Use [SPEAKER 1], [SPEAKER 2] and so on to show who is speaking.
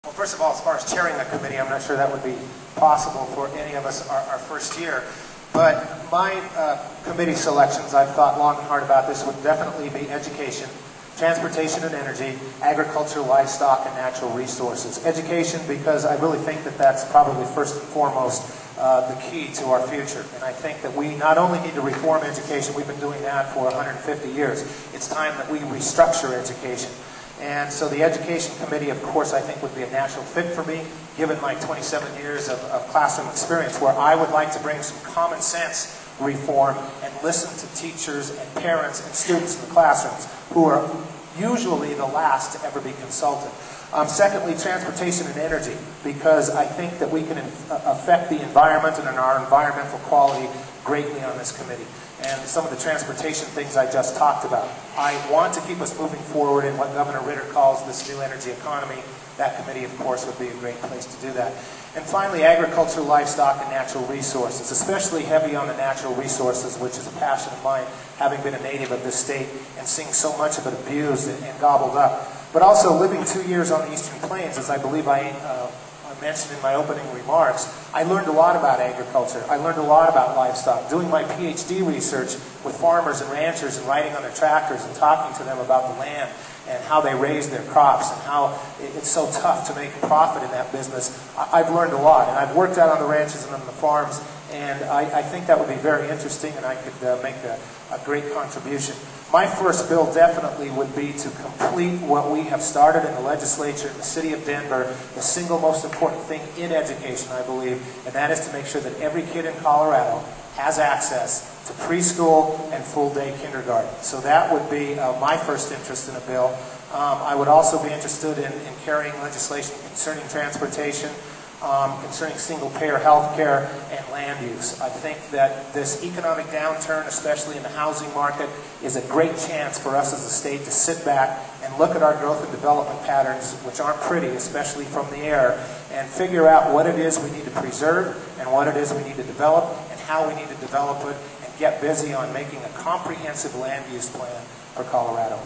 [SPEAKER 1] Well, first of all, as far as chairing the committee, I'm not sure that would be possible for any of us our first year. But my committee selections, I've thought long and hard about this, would definitely be education, transportation and energy, agriculture, livestock, and natural resources. Education, because I really think that that's probably first and foremost the key to our future. And I think that we not only need to reform education, we've been doing that for 150 years. It's time that we restructure education. And so the Education Committee, of course, I think would be a natural fit for me, given my 27 years of classroom experience, where I would like to bring some common sense reform and listen to teachers and parents and students in the classrooms, who are usually the last to ever be consulted. Secondly, transportation and energy, because I think that we can affect the environment and our environmental quality greatly on this committee. And some of the transportation things I just talked about. I want to keep us moving forward in what Governor Ritter calls this new energy economy. That committee, of course, would be a great place to do that. And finally, agriculture, livestock, and natural resources, especially heavy on the natural resources, which is a passion of mine, having been a native of this state and seeing so much of it abused and gobbled up. But also living 2 years on the Eastern Plains, as I believe I mentioned in my opening remarks, I learned a lot about agriculture. I learned a lot about livestock. Doing my PhD research with farmers and ranchers and riding on their tractors and talking to them about the land and how they raise their crops and how it's so tough to make a profit in that business, I've learned a lot. And I've worked out on the ranches and on the farms, and I think that would be very interesting, and I could make a great contribution. My first bill definitely would be to complete what we have started in the legislature in the city of Denver, the single most important thing in education, I believe, and that is to make sure that every kid in Colorado has access to preschool and full-day kindergarten. So that would be my first interest in a bill. I would also be interested in carrying legislation concerning transportation, concerning single-payer health care and land use. I think that this economic downturn, especially in the housing market, is a great chance for us as a state to sit back and look at our growth and development patterns, which aren't pretty, especially from the air, and figure out what it is we need to preserve and what it is we need to develop and how we need to develop it, and get busy on making a comprehensive land use plan for Colorado.